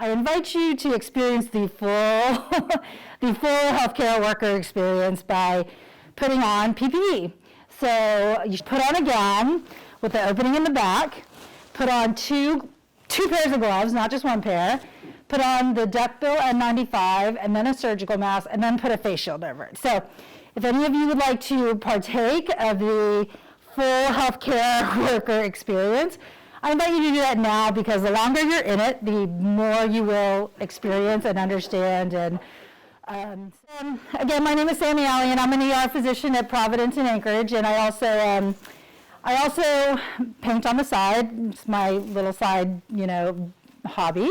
I invite you to experience the full, the full healthcare worker experience by putting on PPE. So you put on a gown with the opening in the back, put on two pairs of gloves, not just one pair, put on the duckbill N95, and then a surgical mask, and then put a face shield over it. So if any of you would like to partake of the full healthcare worker experience, I invite you to do that now, because the longer you're in it, the more you will experience and understand. And again, my name is Sami Ali, and I'm an ER physician at Providence in Anchorage, and I also paint on the side. It's my little side, hobby.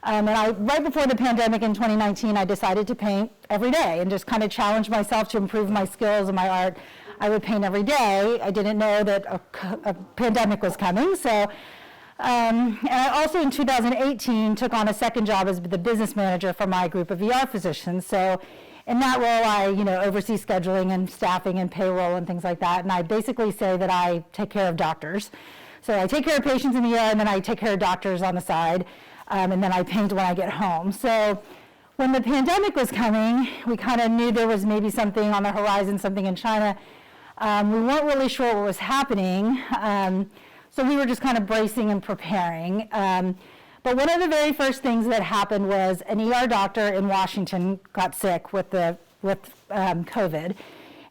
And right before the pandemic in 2019, I decided to paint every day and just kind of challenge myself to improve my skills and my art. I would paint every day. I didn't know that a pandemic was coming. So, and I also in 2018 took on a second job as the business manager for my group of ER physicians. So in that role, I oversee scheduling and staffing and payroll and things like that. And I basically say that I take care of doctors. So I take care of patients in the ER, and then I take care of doctors on the side. And then I paint when I get home. So when the pandemic was coming, we kind of knew there was maybe something on the horizon, something in China. We weren't really sure what was happening, so we were just kind of bracing and preparing. But one of the very first things that happened was an ER doctor in Washington got sick with COVID.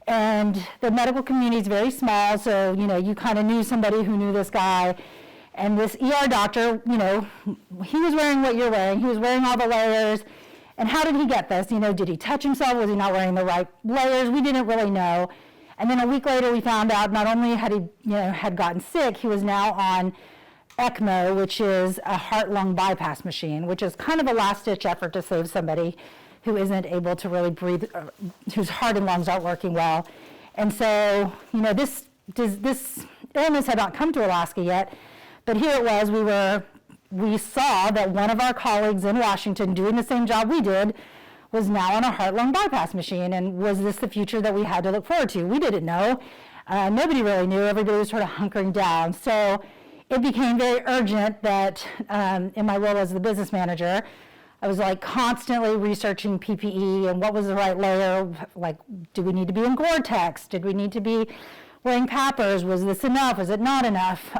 And the medical community is very small, so you kind of knew somebody who knew this guy. And this ER doctor, he was wearing what you're wearing. He was wearing all the layers. And how did he get this? Did he touch himself? Was he not wearing the right layers? We didn't really know. And then a week later, we found out not only had he, had gotten sick, he was now on ECMO, which is a heart-lung bypass machine, which is kind of a last-ditch effort to save somebody who isn't able to really breathe, whose heart and lungs aren't working well. And so, this illness had not come to Alaska yet, but here it was. We saw that one of our colleagues in Washington doing the same job we did was now on a heart-lung bypass machine, and was this the future that we had to look forward to? We didn't know. Nobody really knew. Everybody was sort of hunkering down. So it became very urgent that in my role as the business manager, I was constantly researching PPE and what was the right layer. Do we need to be in Gore-Tex? Did we need to be wearing PAPRs? Was this enough? Was it not enough?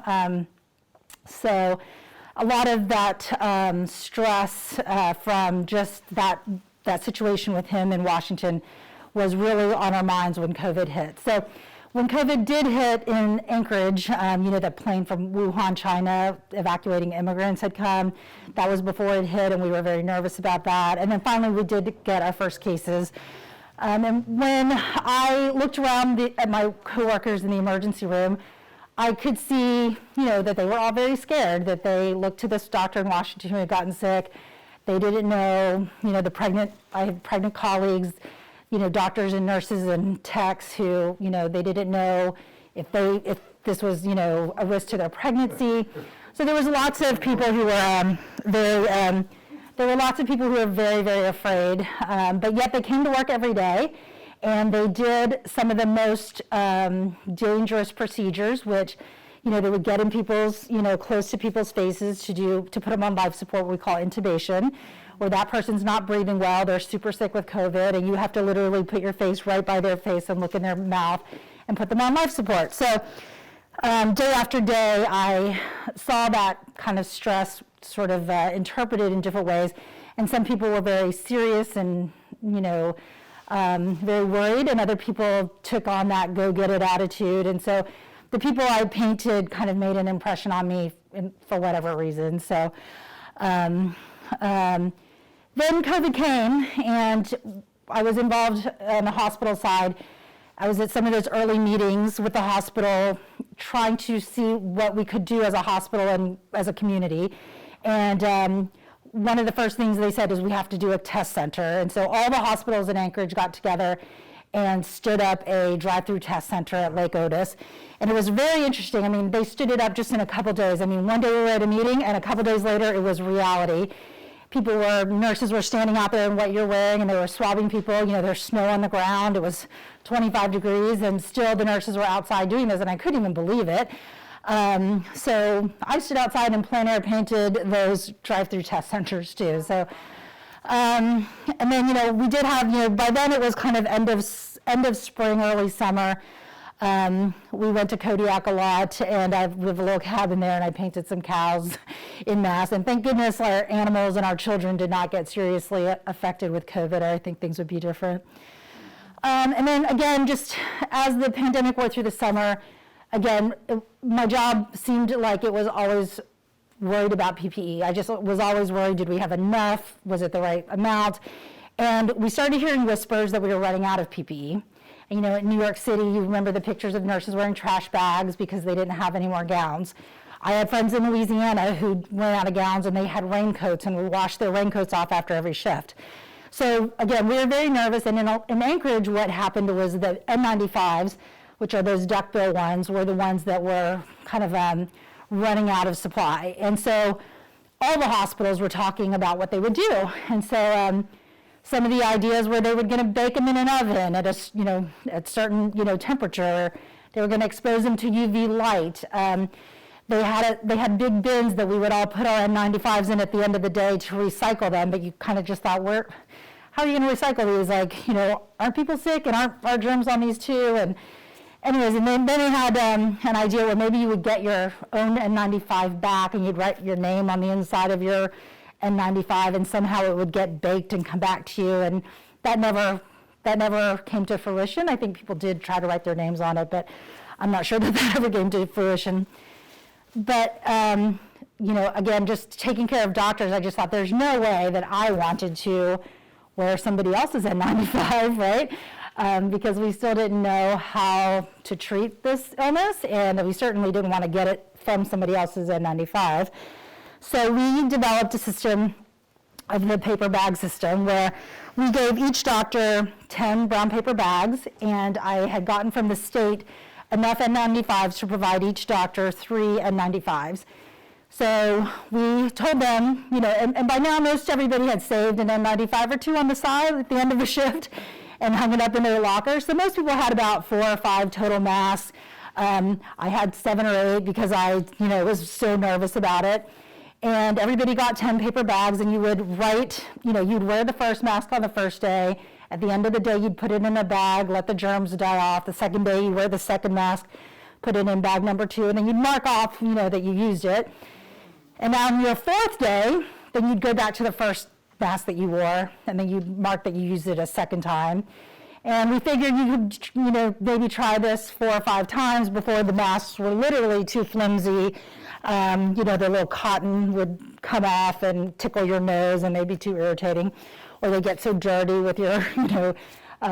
So a lot of that stress from just that situation with him in Washington was really on our minds when COVID hit. So when COVID did hit in Anchorage, the plane from Wuhan, China, evacuating immigrants had come. That was before it hit, and we were very nervous about that. And then finally, we did get our first cases. And when I looked around at my coworkers in the emergency room, I could see, that they were all very scared, that they looked to this doctor in Washington who had gotten sick. They didn't know, I had pregnant colleagues, doctors and nurses and techs who, they didn't know if this was, a risk to their pregnancy. So there was lots of people who were there were lots of people who were very, very afraid, but yet they came to work every day, and they did some of the most dangerous procedures, which, they would get in people's, close to people's faces to put them on life support, what we call intubation, where that person's not breathing well, they're super sick with COVID, and you have to literally put your face right by their face and look in their mouth and put them on life support. So day after day, I saw that kind of stress sort of interpreted in different ways, and some people were very serious and, very worried, and other people took on that go-get-it attitude. And so the people I painted kind of made an impression on me for whatever reason. So then COVID came, and I was involved on the hospital side. I was at some of those early meetings with the hospital, trying to see what we could do as a hospital and as a community. And one of the first things they said is we have to do a test center. And so all the hospitals in Anchorage got together and stood up a drive-through test center at Lake Otis. And it was very interesting. I mean, they stood it up just in a couple days. I mean, one day we were at a meeting, and a couple days later it was reality. Nurses were standing out there in what you're wearing, and they were swabbing people. There's snow on the ground. It was 25 degrees, and still the nurses were outside doing this, and I couldn't even believe it. So I stood outside and plein air painted those drive-through test centers too. So, and then, we did have, by then it was kind of end of spring, early summer. We went to Kodiak a lot, and we have a little cabin there, and I painted some cows in mass. And thank goodness our animals and our children did not get seriously affected with COVID, or I think things would be different. And then again, just as the pandemic went through the summer, again, my job seemed like it was always worried about PPE. I just was always worried, did we have enough? Was it the right amount? And we started hearing whispers that we were running out of PPE. And, in New York City, you remember the pictures of nurses wearing trash bags because they didn't have any more gowns. I had friends in Louisiana who ran out of gowns, and they had raincoats and would wash their raincoats off after every shift. So again, we were very nervous, and in Anchorage, what happened was the N95s, which are those duckbill ones, were the ones that were kind of running out of supply. And so all the hospitals were talking about what they would do. And so some of the ideas were they were going to bake them in an oven at at certain temperature. They were going to expose them to UV light. They had big bins that we would all put our N95s in at the end of the day to recycle them. But you kind of just thought, how are you going to recycle these? Aren't people sick, and aren't our germs on these too? And anyways, and then they had an idea where maybe you would get your own N95 back, and you'd write your name on the inside of your N95, and somehow it would get baked and come back to you. And that never came to fruition. I think people did try to write their names on it, but I'm not sure that ever came to fruition. But again, just taking care of doctors, I just thought there's no way that I wanted to wear somebody else's N95, right? Because we still didn't know how to treat this illness, and we certainly didn't want to get it from somebody else's N95. So we developed a system of the paper bag system where we gave each doctor 10 brown paper bags, and I had gotten from the state enough N95s to provide each doctor 3 N95s. So we told them, and by now most everybody had saved an N95 or 2 on the side at the end of a shift and hung it up in their locker. So most people had about 4 or 5 total masks. I had 7 or 8 because I, was so nervous about it. And everybody got 10 paper bags, and you would write, you'd wear the first mask on the first day. At the end of the day, you'd put it in a bag, let the germs die off. The second day, you'd wear the second mask, put it in bag number 2, and then you'd mark off, that you used it. And on your 4th day, then you'd go back to the first mask that you wore, and then you'd mark that you used it a second time. And we figured you could, maybe try this 4 or 5 times before the masks were literally too flimsy. The little cotton would come off and tickle your nose and they'd be too irritating, or they get so dirty with your,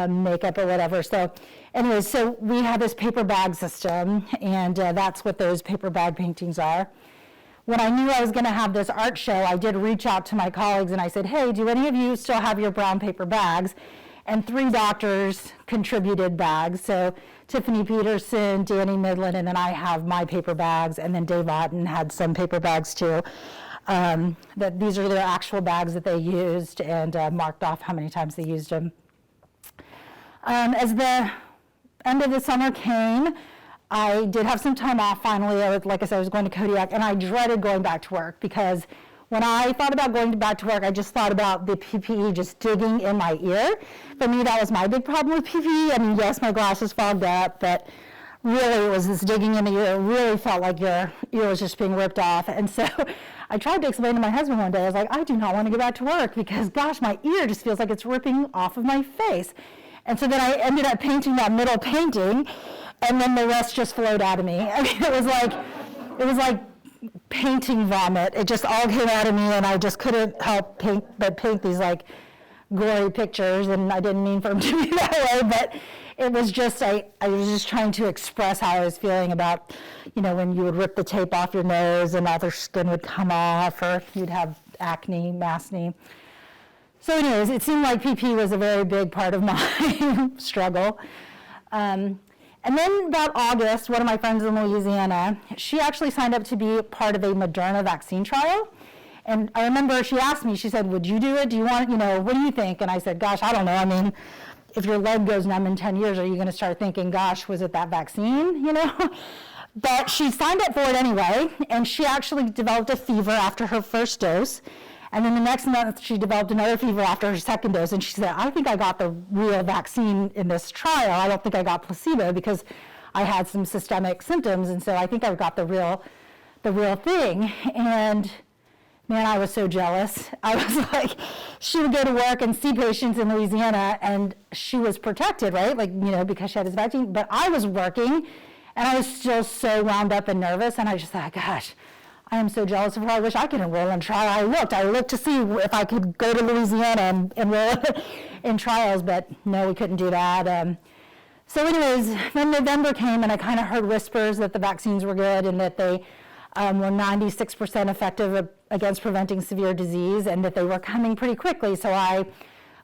makeup or whatever. So anyways, so we have this paper bag system, and that's what those paper bag paintings are. When I knew I was going to have this art show, I did reach out to my colleagues and I said, hey, do any of you still have your brown paper bags? And 3 doctors contributed bags. So Tiffany Peterson, Danny Midland, and then I have my paper bags, and then Dave Otten had some paper bags too. That these are their actual bags that they used, and marked off how many times they used them. As the end of the summer came, I did have some time off finally. Like I said, I was going to Kodiak, and I dreaded going back to work because when I thought about going back to work, I just thought about the PPE just digging in my ear. For me, that was my big problem with PPE. I mean, yes, my glasses fogged up, but really it was this digging in the ear. It really felt like your ear was just being ripped off. And so I tried to explain to my husband one day, I was like, I do not want to go back to work because, gosh, my ear just feels like it's ripping off of my face. And so then I ended up painting that middle painting, and then the rest just flowed out of me. I mean, it was like painting vomit. It just all came out of me, and I just couldn't help but paint these like gory pictures, and I didn't mean for them to be that way, but it was just, I was just trying to express how I was feeling about, when you would rip the tape off your nose and all their skin would come off, or you'd have acne, maskne. So anyways, it seemed like PP was a very big part of my struggle. And then about August, one of my friends in Louisiana, she actually signed up to be part of a Moderna vaccine trial. And I remember she asked me, she said, would you do it? Do you want, what do you think? And I said, gosh, I don't know. I mean, if your leg goes numb in 10 years, are you going to start thinking, gosh, was it that vaccine, But she signed up for it anyway, and she actually developed a fever after her first dose. And then the next month, she developed another fever after her second dose. And she said, I think I got the real vaccine in this trial. I don't think I got placebo because I had some systemic symptoms. And so I think I got the real thing. And man, I was so jealous. I was like, she would go to work and see patients in Louisiana, and she was protected, right? Like, because she had this vaccine. But I was working, and I was still so wound up and nervous. And I just thought, gosh, I am so jealous of her. I wish I could enroll in trial. I looked to see if I could go to Louisiana and enroll in trials, but no, we couldn't do that. So anyways, then November came, and I kind of heard whispers that the vaccines were good and that they were 96% effective against preventing severe disease, and that they were coming pretty quickly. So I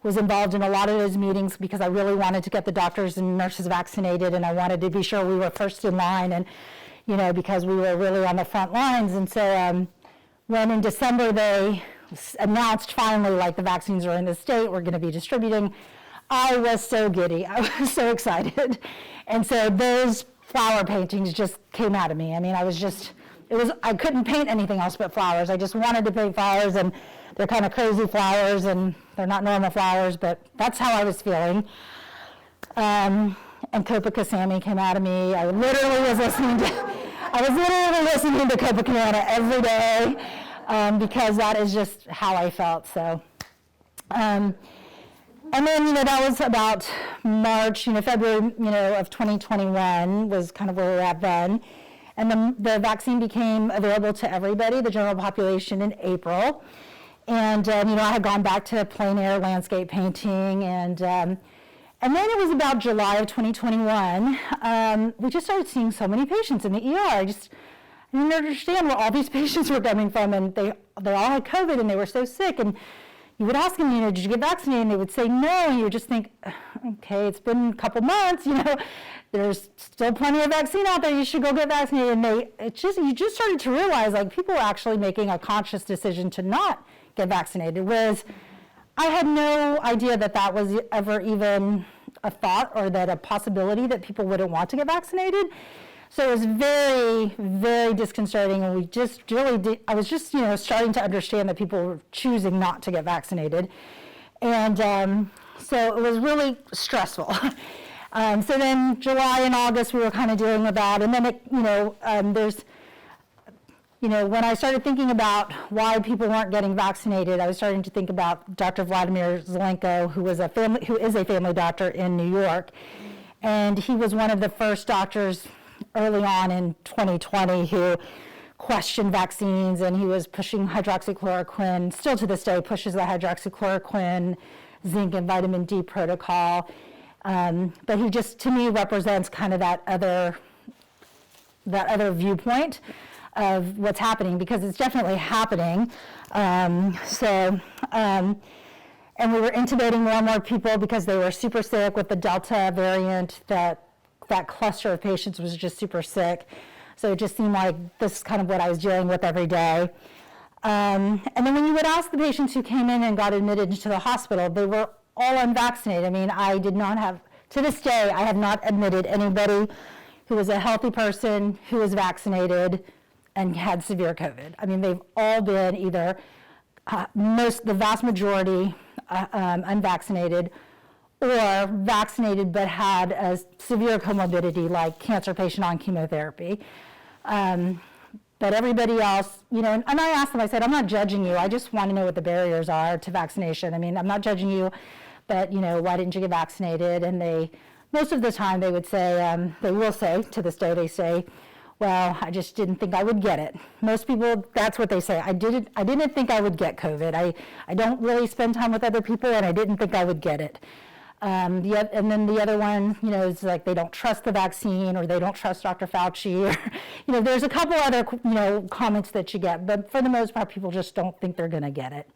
was involved in a lot of those meetings because I really wanted to get the doctors and nurses vaccinated, and I wanted to be sure we were first in line, and because we were really on the front lines. And so when in December they announced finally, like, the vaccines are in the state, we're going to be distributing, I was so giddy. I was so excited. And so those flower paintings just came out of me. I mean, I couldn't paint anything else but flowers. I just wanted to paint flowers, and they're kind of crazy flowers, and they're not normal flowers, but that's how I was feeling. And Copa Sami came out of me. I was literally listening to Copa every day, because that is just how I felt. So, and then, that was about March, February, of 2021 was kind of where we were at then. And the vaccine became available to everybody, the general population, in April. And, I had gone back to plein air landscape painting. And then it was about July of 2021, we just started seeing so many patients in the ER. I didn't understand where all these patients were coming from. And they all had COVID, and they were so sick. And you would ask them, did you get vaccinated? And they would say no. And you would just think, okay, it's been a couple months, there's still plenty of vaccine out there, you should go get vaccinated. And you just started to realize, like, people were actually making a conscious decision to not get vaccinated, whereas I had no idea that was ever even a thought, or that a possibility that people wouldn't want to get vaccinated. So it was very, very disconcerting, and I was just, starting to understand that people were choosing not to get vaccinated. And so it was really stressful. So then July and August, we were kind of dealing with that. And then, when I started thinking about why people weren't getting vaccinated, I was starting to think about Dr. Vladimir Zelenko, who is a family doctor in New York. And he was one of the first doctors early on in 2020 who questioned vaccines, and he was pushing hydroxychloroquine, still to this day pushes the hydroxychloroquine, zinc and vitamin D protocol. But he just, to me, represents kind of that other viewpoint of what's happening, because it's definitely happening. And we were intubating more and more people because they were super sick with the Delta variant. That cluster of patients was just super sick. So it just seemed like this is kind of what I was dealing with every day. And then when you would ask the patients who came in and got admitted into the hospital, they were all unvaccinated. I mean, to this day, I have not admitted anybody who was a healthy person who was vaccinated and had severe COVID. I mean, they've all been either, the vast majority, unvaccinated, or vaccinated but had a severe comorbidity like cancer patient on chemotherapy. But everybody else, and I asked them, I said, I'm not judging you. I just want to know what the barriers are to vaccination. I mean, I'm not judging you, but, why didn't you get vaccinated? And most of the time they would say, they will say, to this day, they say, well, I just didn't think I would get it. Most people, that's what they say. I didn't think I would get COVID. I don't really spend time with other people, and I didn't think I would get it. And then the other one, is like they don't trust the vaccine, or they don't trust Dr. Fauci, or, there's a couple other, comments that you get, but for the most part, people just don't think they're going to get it.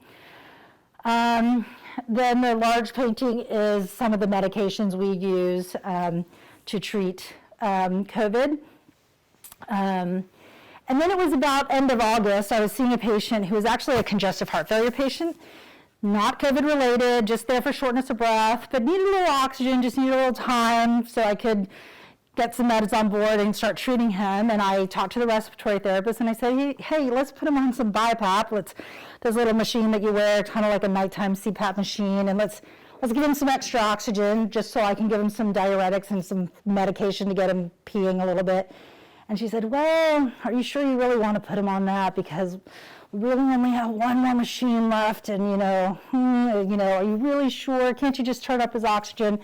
Then the large painting is some of the medications we use to treat COVID. And then it was about end of August, I was seeing a patient who was actually a congestive heart failure patient, not COVID related, just there for shortness of breath, but needed a little oxygen, just needed a little time so I could get some meds on board and start treating him. And I talked to the respiratory therapist and I said, hey, let's put him on some BiPAP. This little machine that you wear, kind of like a nighttime CPAP machine, and let's give him some extra oxygen just so I can give him some diuretics and some medication to get him peeing a little bit. And she said, well, are you sure you really want to put him on that? Because we really only have one more machine left, and are you really sure? Can't you just turn up his oxygen?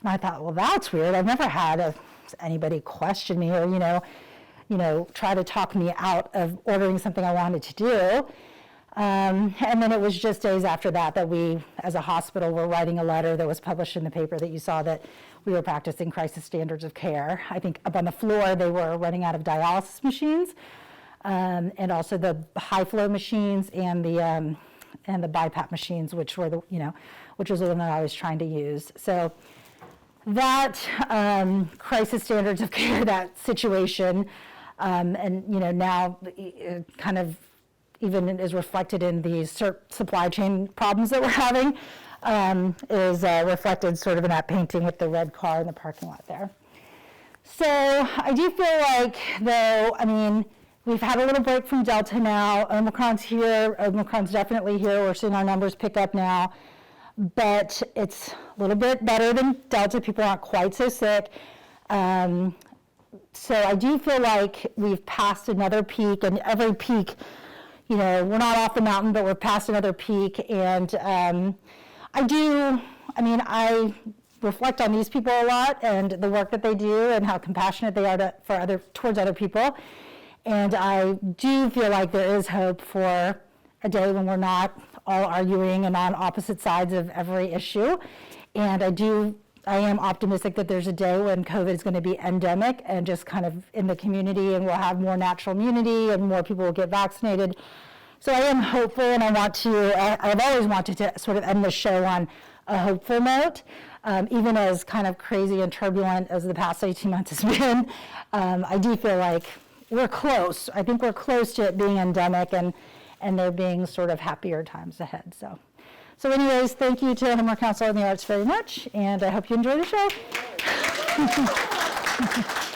And I thought, well, that's weird. I've never had anybody question me or, try to talk me out of ordering something I wanted to do. And then it was just days after that we, as a hospital, were writing a letter that was published in the paper that you saw that we were practicing crisis standards of care. I think up on the floor they were running out of dialysis machines, and also the high flow machines and the BiPAP machines, which was the one that I was trying to use. So that crisis standards of care, that situation, and now kind of even is reflected in the supply chain problems that we're having, is reflected sort of in that painting with the red car in the parking lot there. So I do feel like, though, we've had a little break from Delta now. Omicron's here. Omicron's definitely here. We're seeing our numbers pick up now. But it's a little bit better than Delta. People aren't quite so sick. So I do feel like we've passed another peak, and every peak, we're not off the mountain, but we're past another peak. And I reflect on these people a lot and the work that they do and how compassionate they are towards other people. And I do feel like there is hope for a day when we're not all arguing and on opposite sides of every issue. And I am optimistic that there's a day when COVID is going to be endemic and just kind of in the community, and we'll have more natural immunity and more people will get vaccinated. So I am hopeful, and I've always wanted to sort of end the show on a hopeful note, even as kind of crazy and turbulent as the past 18 months has been. I do feel like we're close. I think we're close to it being endemic and there being sort of happier times ahead. So anyways, thank you to Homework Council on the Arts very much, and I hope you enjoy the show.